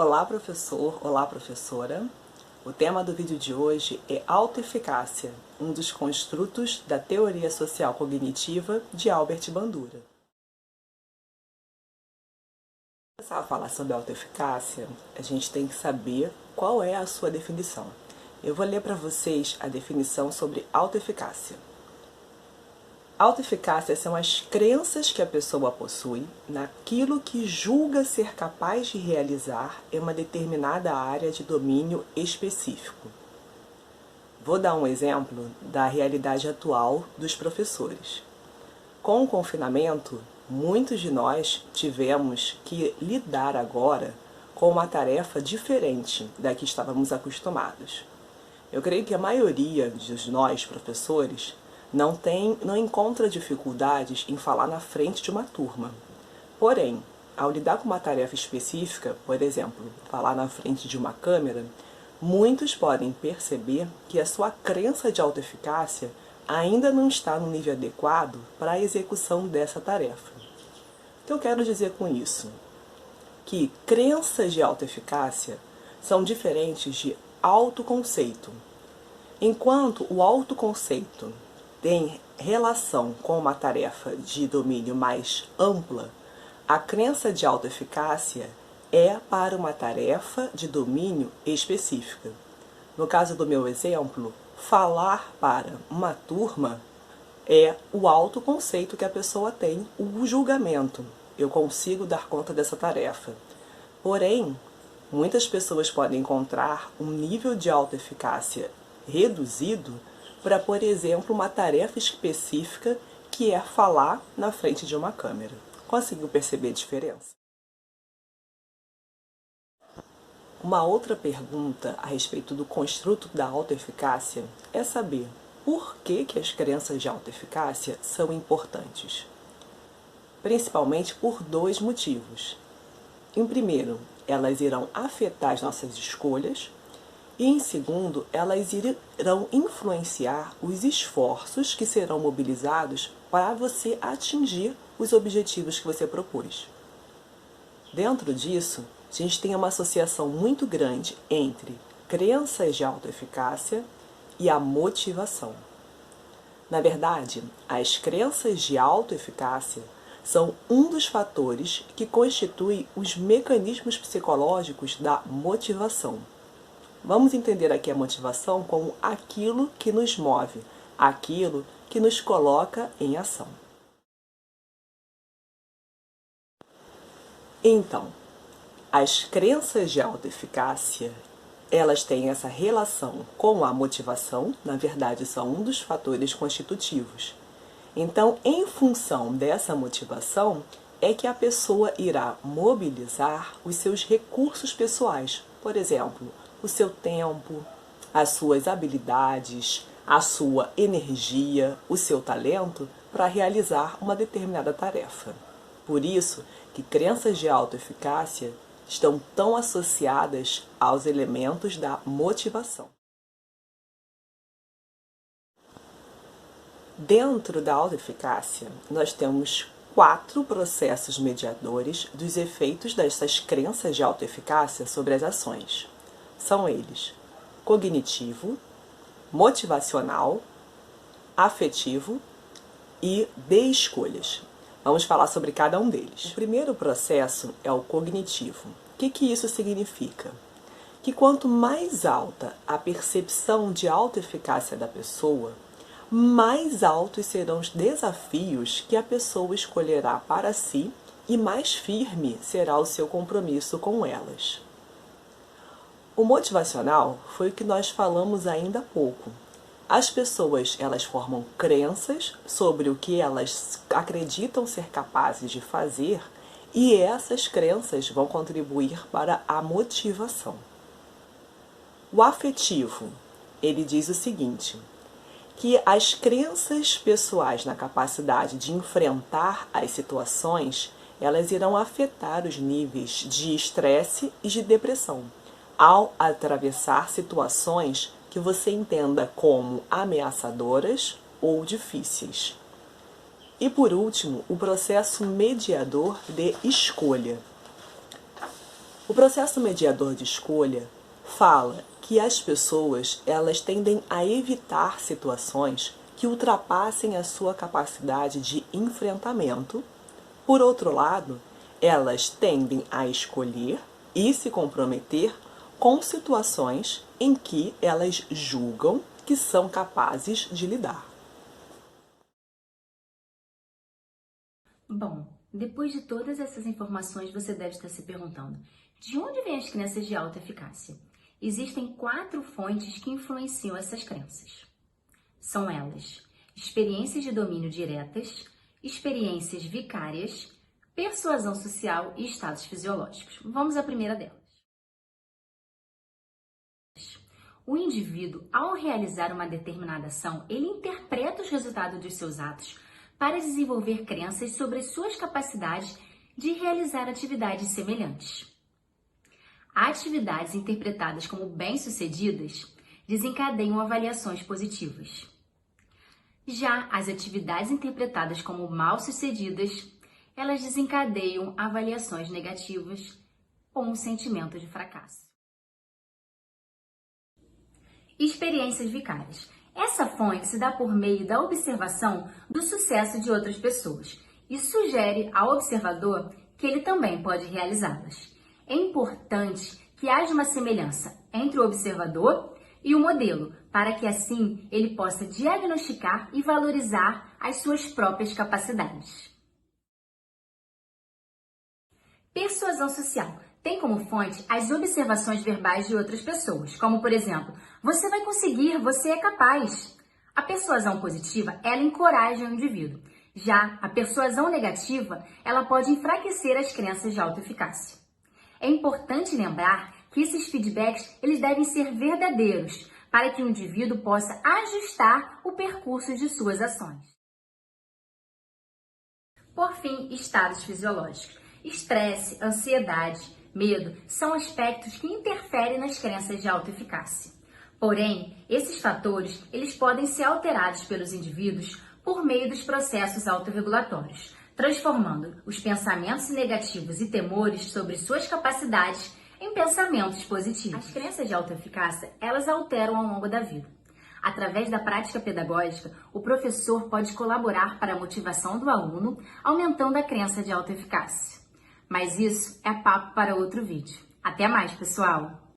Olá, professor! Olá, professora! O tema do vídeo de hoje é autoeficácia, um dos construtos da teoria social cognitiva de Albert Bandura. Para começar a falar sobre autoeficácia, a gente tem que saber qual é a sua definição. Eu vou ler para vocês a definição sobre autoeficácia. Autoeficácia são as crenças que a pessoa possui naquilo que julga ser capaz de realizar em uma determinada área de domínio específico. Vou dar um exemplo da realidade atual dos professores. Com o confinamento, muitos de nós tivemos que lidar agora com uma tarefa diferente da que estávamos acostumados. Eu creio que a maioria de nós, professores, não encontra dificuldades em falar na frente de uma turma. Porém, ao lidar com uma tarefa específica, por exemplo, falar na frente de uma câmera, muitos podem perceber que a sua crença de autoeficácia ainda não está no nível adequado para a execução dessa tarefa. O que eu quero dizer com isso? Que crenças de autoeficácia são diferentes de autoconceito. Enquanto o autoconceito tem relação com uma tarefa de domínio mais ampla, a crença de autoeficácia é para uma tarefa de domínio específica. No caso do meu exemplo, falar para uma turma é o autoconceito que a pessoa tem, o julgamento. Eu consigo dar conta dessa tarefa. Porém, muitas pessoas podem encontrar um nível de autoeficácia reduzido para, por exemplo, uma tarefa específica que é falar na frente de uma câmera. Conseguiu perceber a diferença? Uma outra pergunta a respeito do construto da autoeficácia é saber por que as crenças de autoeficácia são importantes. Principalmente por dois motivos. Em primeiro, elas irão afetar as nossas escolhas. E, em segundo, elas irão influenciar os esforços que serão mobilizados para você atingir os objetivos que você propôs. Dentro disso, a gente tem uma associação muito grande entre crenças de autoeficácia e a motivação. Na verdade, as crenças de autoeficácia são um dos fatores que constituem os mecanismos psicológicos da motivação. Vamos entender aqui a motivação como aquilo que nos move, aquilo que nos coloca em ação. Então, as crenças de autoeficácia, elas têm essa relação com a motivação, na verdade são um dos fatores constitutivos. Então, em função dessa motivação, é que a pessoa irá mobilizar os seus recursos pessoais, por exemplo, o seu tempo, as suas habilidades, a sua energia, o seu talento para realizar uma determinada tarefa. Por isso que crenças de autoeficácia estão tão associadas aos elementos da motivação. Dentro da autoeficácia, nós temos 4 processos mediadores dos efeitos dessas crenças de autoeficácia sobre as ações. São eles: cognitivo, motivacional, afetivo e de escolhas. Vamos falar sobre cada um deles. O primeiro processo é o cognitivo. O que isso significa? Que quanto mais alta a percepção de autoeficácia da pessoa, mais altos serão os desafios que a pessoa escolherá para si e mais firme será o seu compromisso com elas. O motivacional foi o que nós falamos ainda há pouco. As pessoas, elas formam crenças sobre o que elas acreditam ser capazes de fazer e essas crenças vão contribuir para a motivação. O afetivo, ele diz o seguinte, que as crenças pessoais na capacidade de enfrentar as situações, elas irão afetar os níveis de estresse e de depressão, ao atravessar situações que você entenda como ameaçadoras ou difíceis. E por último, o processo mediador de escolha. O processo mediador de escolha fala que as pessoas elas tendem a evitar situações que ultrapassem a sua capacidade de enfrentamento. Por outro lado, elas tendem a escolher e se comprometer com situações em que elas julgam que são capazes de lidar. Bom, depois de todas essas informações, você deve estar se perguntando: de onde vêm as crenças de autoeficácia? Existem 4 fontes que influenciam essas crenças. São elas: experiências de domínio diretas, experiências vicárias, persuasão social e estados fisiológicos. Vamos à primeira delas. O indivíduo, ao realizar uma determinada ação, ele interpreta os resultados dos seus atos para desenvolver crenças sobre suas capacidades de realizar atividades semelhantes. Atividades interpretadas como bem-sucedidas desencadeiam avaliações positivas. Já as atividades interpretadas como mal-sucedidas, elas desencadeiam avaliações negativas com um sentimento de fracasso. Experiências vicárias. Essa fonte se dá por meio da observação do sucesso de outras pessoas e sugere ao observador que ele também pode realizá-las. É importante que haja uma semelhança entre o observador e o modelo, para que assim ele possa diagnosticar e valorizar as suas próprias capacidades. Persuasão social tem como fonte as observações verbais de outras pessoas, como por exemplo: você vai conseguir, você é capaz. A persuasão positiva, ela encoraja o indivíduo. Já a persuasão negativa, ela pode enfraquecer as crenças de autoeficácia. É importante lembrar que esses feedbacks, eles devem ser verdadeiros, para que o indivíduo possa ajustar o percurso de suas ações. Por fim, estados fisiológicos. Estresse, ansiedade, medo são aspectos que interferem nas crenças de autoeficácia. Porém, esses fatores, eles podem ser alterados pelos indivíduos por meio dos processos autorregulatórios, transformando os pensamentos negativos e temores sobre suas capacidades em pensamentos positivos. As crenças de autoeficácia, elas alteram ao longo da vida. Através da prática pedagógica, o professor pode colaborar para a motivação do aluno, aumentando a crença de autoeficácia. Mas isso é papo para outro vídeo. Até mais, pessoal!